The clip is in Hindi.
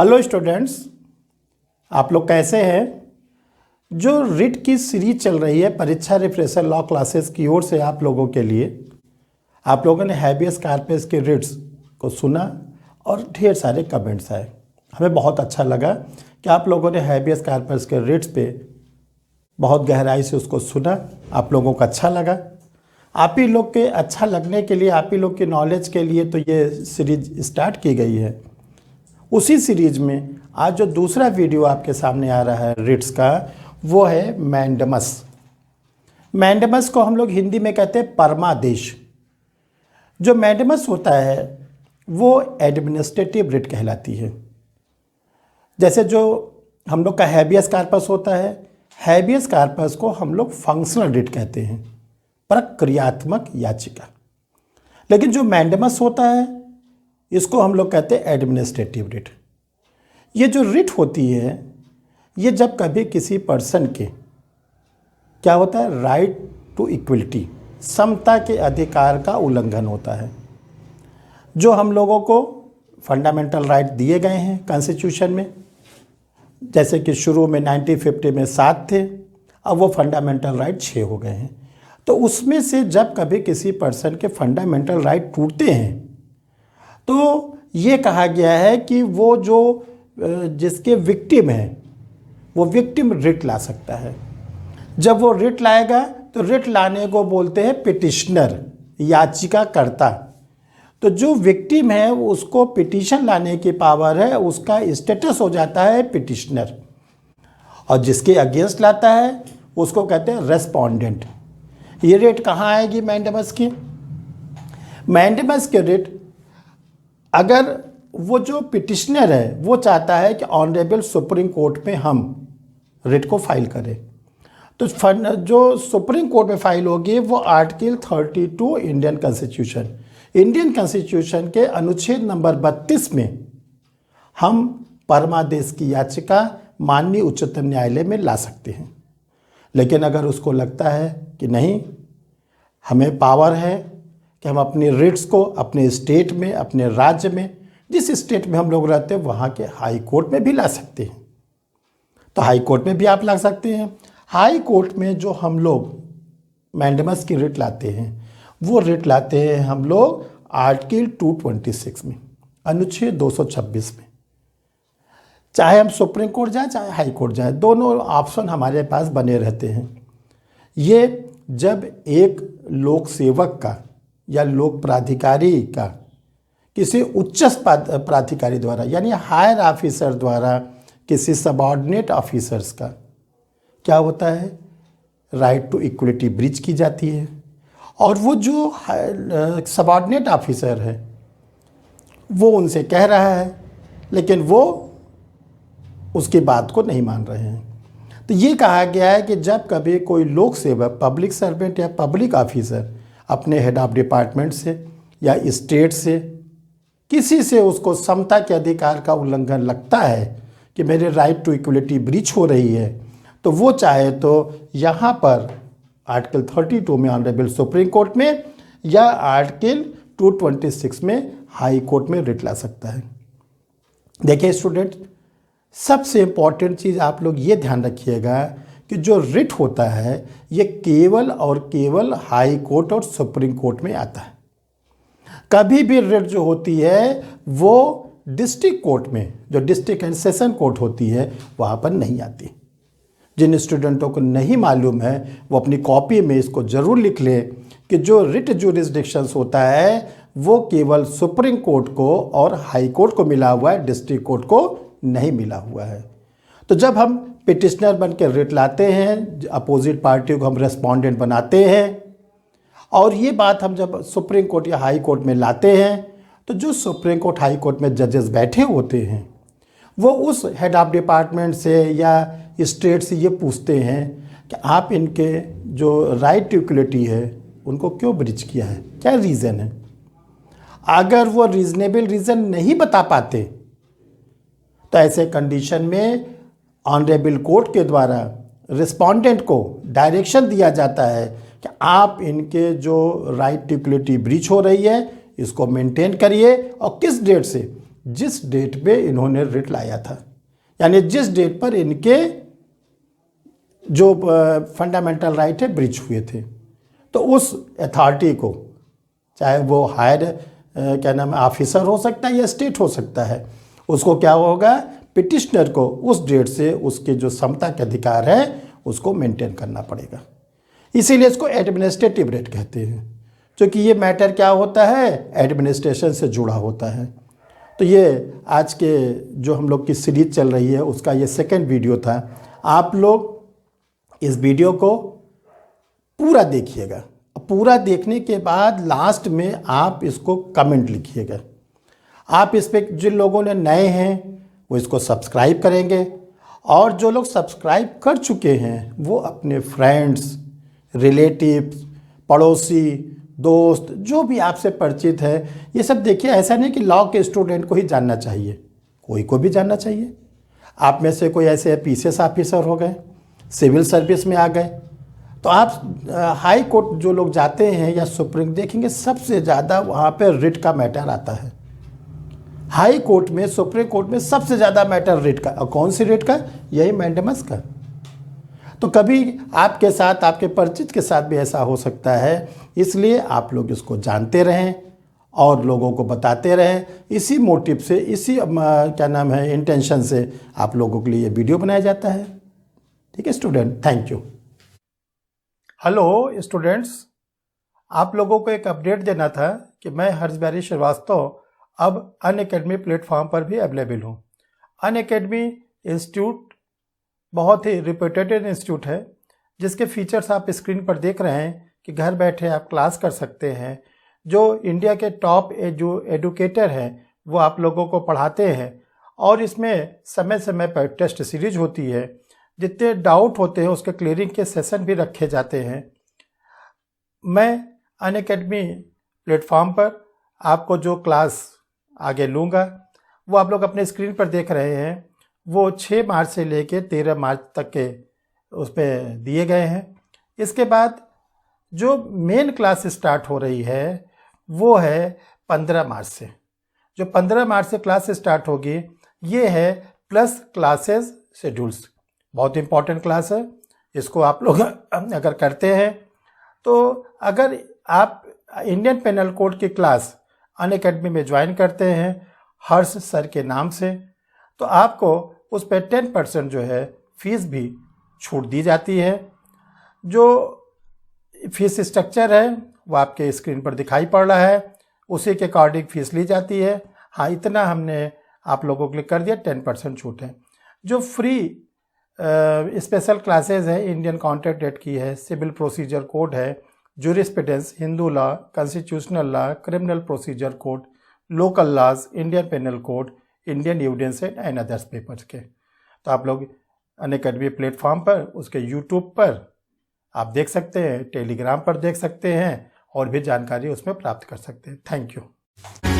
हेलो स्टूडेंट्स, आप लोग कैसे हैं। जो रिट की सीरीज चल रही है परीक्षा रिफ्रेशर लॉ क्लासेस की ओर से आप लोगों के लिए, आप लोगों ने हैबियस कॉर्पस के रिट्स को सुना और ढेर सारे कमेंट्स आए। हमें बहुत अच्छा लगा कि आप लोगों ने हैबियस कॉर्पस के रिट्स पे बहुत गहराई से उसको सुना। आप लोगों को अच्छा लगा। आप ही लोग के अच्छा लगने के लिए, आप ही लोग की नॉलेज के लिए तो ये सीरीज स्टार्ट की गई है। उसी सीरीज में आज जो दूसरा वीडियो आपके सामने आ रहा है रिट्स का, वो है मैंडमस। मैंडमस को हम लोग हिंदी में कहते हैं परमादेश। जो मैंडमस होता है वो एडमिनिस्ट्रेटिव रिट कहलाती है। जैसे जो हम लोग का हैबियस कॉर्पस होता है, हैबियस कॉर्पस को हम लोग फंक्शनल रिट कहते हैं, प्रक्रियात्मक याचिका। लेकिन जो मैंडमस होता है इसको हम लोग कहते हैं एडमिनिस्ट्रेटिव रिट। ये जो रिट होती है, ये जब कभी किसी पर्सन के क्या होता है, राइट टू इक्वलिटी, समता के अधिकार का उल्लंघन होता है। जो हम लोगों को फंडामेंटल राइट दिए गए हैं कॉन्स्टिट्यूशन में, जैसे कि शुरू में 1950 में 7 थे, अब वो फंडामेंटल राइट 6 हो गए हैं। तो उसमें से जब कभी किसी पर्सन के फंडामेंटल राइट टूटते हैं तो ये कहा गया है कि वो जो जिसके विक्टिम है वो विक्टिम रिट ला सकता है। जब वो रिट लाएगा तो रिट लाने को बोलते हैं पिटिशनर, याचिकाकर्ता। तो जो विक्टिम है उसको पिटीशन लाने की पावर है, उसका स्टेटस हो जाता है पिटिशनर। और जिसके अगेंस्ट लाता है उसको कहते हैं रेस्पोंडेंट। ये रिट कहाँ आएगी मैंडमस की? मैंडमस के रिट अगर वो जो पिटिशनर है वो चाहता है कि ऑनरेबल सुप्रीम कोर्ट में हम रिट को फाइल करें, तो जो सुप्रीम कोर्ट में फाइल होगी वो आर्टिकल 32 इंडियन कॉन्स्टिट्यूशन के अनुच्छेद नंबर 32 में हम परमादेश की याचिका माननीय उच्चतम न्यायालय में ला सकते हैं। लेकिन अगर उसको लगता है कि नहीं, हमें पावर है कि हम अपने रिट्स को अपने स्टेट में, अपने राज्य में, जिस स्टेट में हम लोग रहते हैं वहाँ के हाई कोर्ट में भी ला सकते हैं, तो हाई कोर्ट में भी आप ला सकते हैं। हाई कोर्ट में जो हम लोग मैंडमस की रिट लाते हैं वो रिट लाते हैं हम लोग आर्टिकल 226 में, अनुच्छेद 226 में। चाहे हम सुप्रीम कोर्ट जाएं चाहे हाई कोर्ट जाएं, दोनों ऑप्शन हमारे पास बने रहते हैं। ये जब एक लोक सेवक का या लोक प्राधिकारी का किसी उच्च प्राधिकारी द्वारा यानी हायर ऑफिसर द्वारा किसी सबऑर्डिनेट ऑफिसर्स का क्या होता है, राइट टू इक्वलिटी ब्रीच की जाती है। और वो जो सबऑर्डिनेट ऑफिसर है वो उनसे कह रहा है लेकिन वो उसकी बात को नहीं मान रहे हैं। तो ये कहा गया है कि जब कभी कोई लोक सेवक, पब्लिक सर्वेंट या पब्लिक ऑफिसर अपने हेड ऑफ डिपार्टमेंट से या स्टेट से किसी से उसको समता के अधिकार का उल्लंघन लगता है कि मेरे राइट टू इक्वलिटी ब्रीच हो रही है, तो वो चाहे तो यहाँ पर आर्टिकल 32 में ऑनरेबल सुप्रीम कोर्ट में या आर्टिकल 226 में हाई कोर्ट में रिट ला सकता है। देखिए स्टूडेंट, सबसे इम्पॉर्टेंट चीज़ आप लोग ये ध्यान रखिएगा कि जो रिट होता है ये केवल और केवल हाई कोर्ट और सुप्रीम कोर्ट में आता है। कभी भी रिट जो होती है वो डिस्ट्रिक्ट कोर्ट में, जो डिस्ट्रिक्ट एंड सेशन कोर्ट होती है, वहाँ पर नहीं आती। जिन स्टूडेंटों को नहीं मालूम है वो अपनी कॉपी में इसको ज़रूर लिख ले कि जो रिट जुरिस्डिक्शंस होता है वो केवल सुप्रीम कोर्ट को और हाई कोर्ट को मिला हुआ है, डिस्ट्रिक्ट कोर्ट को नहीं मिला हुआ है। तो जब हम पिटिशनर बन के रिट लाते हैं, अपोजिट पार्टी को हम रेस्पोंडेंट बनाते हैं, और ये बात हम जब सुप्रीम कोर्ट या हाई कोर्ट में लाते हैं तो जो सुप्रीम कोर्ट हाई कोर्ट में जजेस बैठे होते हैं वो उस हेड ऑफ डिपार्टमेंट से या स्टेट से ये पूछते हैं कि आप इनके जो राइट टू इक्वलिटी है उनको क्यों ब्रीच किया है, क्या रीज़न है। अगर वो रीजनेबल रीज़न नहीं बता पाते तो ऐसे कंडीशन में ऑनरेबल कोर्ट के द्वारा रिस्पोंडेंट को डायरेक्शन दिया जाता है कि आप इनके जो राइट टू इक्वलिटी ब्रीच हो रही है इसको मेंटेन करिए, और किस डेट से जिस डेट पे इन्होंने रिट लाया था, यानी जिस डेट पर इनके जो फंडामेंटल राइट है ब्रीच हुए थे। तो उस अथॉरिटी को, चाहे वो हायर क्या नाम ऑफिसर हो सकता है या स्टेट हो सकता है, उसको क्या होगा, पिटिशनर को उस डेट से उसके जो समता के अधिकार है उसको मेंटेन करना पड़ेगा। इसीलिए इसको एडमिनिस्ट्रेटिव रेट कहते हैं, क्योंकि ये मैटर क्या होता है, एडमिनिस्ट्रेशन से जुड़ा होता है। तो ये आज के जो हम लोग की सीरीज चल रही है उसका ये सेकंड वीडियो था। आप लोग इस वीडियो को पूरा देखिएगा। पूरा देखने के बाद लास्ट में आप इसको कमेंट लिखिएगा। आप इस पर जिन लोगों ने नए हैं वो इसको सब्सक्राइब करेंगे, और जो लोग सब्सक्राइब कर चुके हैं वो अपने फ्रेंड्स, रिलेटिव्स, पड़ोसी, दोस्त, जो भी आपसे परिचित है, ये सब देखिए। ऐसा नहीं कि लॉ के स्टूडेंट को ही जानना चाहिए, कोई को भी जानना चाहिए। आप में से कोई ऐसे पीसीएस ऑफिसर हो गए, सिविल सर्विस में आ गए, तो आप हाई कोर्ट जो लोग जाते हैं या सुप्रीम, देखेंगे सबसे ज़्यादा वहाँ पे रिट का मैटर आता है। हाई कोर्ट में, सुप्रीम कोर्ट में सबसे ज़्यादा मैटर रिट का। और कौन सी रिट का, यही मैंडेमस का। तो कभी आपके साथ, आपके परिचित के साथ भी ऐसा हो सकता है, इसलिए आप लोग इसको जानते रहें और लोगों को बताते रहें। इसी मोटिव से, इसी क्या नाम है, इंटेंशन से आप लोगों के लिए वीडियो बनाया जाता है। ठीक है student, thank you. Hello students, आप लोगों को एक अपडेट देना था कि मैं हर्षबिहारी श्रीवास्तव अब अनअकैडमी प्लेटफॉर्म पर भी अवेलेबल हूँ। अनअकैडमी इंस्टीट्यूट बहुत ही रिप्यूटेड इंस्टीट्यूट है, जिसके फीचर्स आप स्क्रीन पर देख रहे हैं कि घर बैठे आप क्लास कर सकते हैं। जो इंडिया के टॉप जो एडुकेटर हैं वो आप लोगों को पढ़ाते हैं, और इसमें समय समय पर टेस्ट सीरीज होती है। जितने डाउट होते हैं उसके क्लियरिंग के सेशन भी रखे जाते हैं। मैं अनअकैडमी प्लेटफॉर्म पर आपको जो क्लास आगे लूँगा वो आप लोग अपने स्क्रीन पर देख रहे हैं। वो 6 मार्च से लेके 13 मार्च तक के उस पर दिए गए हैं। इसके बाद जो मेन क्लास स्टार्ट हो रही है वो है 15 मार्च से। जो 15 मार्च से क्लास स्टार्ट होगी ये है प्लस क्लासेस शेड्यूल्स। बहुत इंपॉर्टेंट क्लास है, इसको आप लोग अगर करते हैं तो, अगर आप इंडियन पेनल कोड की क्लास अनअकैडमी में ज्वाइन करते हैं हर्ष सर के नाम से, तो आपको उस पर 10% जो है फीस भी छूट दी जाती है। जो फीस स्ट्रक्चर है वो आपके स्क्रीन पर दिखाई पड़ रहा है, उसी के अकॉर्डिंग फीस ली जाती है। हाँ, इतना हमने आप लोगों के लिए कर दिया, 10% छूट है। जो फ्री स्पेशल क्लासेस है, इंडियन कॉन्ट्रैक्ट एक्ट की है, सिविल प्रोसीजर कोड है, jurisprudence, Hindu law, constitutional law, criminal procedure code, local laws, Indian penal code, Indian evidence and others papers के। तो आप लोग अनअकैडमी प्लेटफॉर्म पर, उसके यूट्यूब पर आप देख सकते हैं, टेलीग्राम पर देख सकते हैं, और भी जानकारी उसमें प्राप्त कर सकते हैं। Thank you.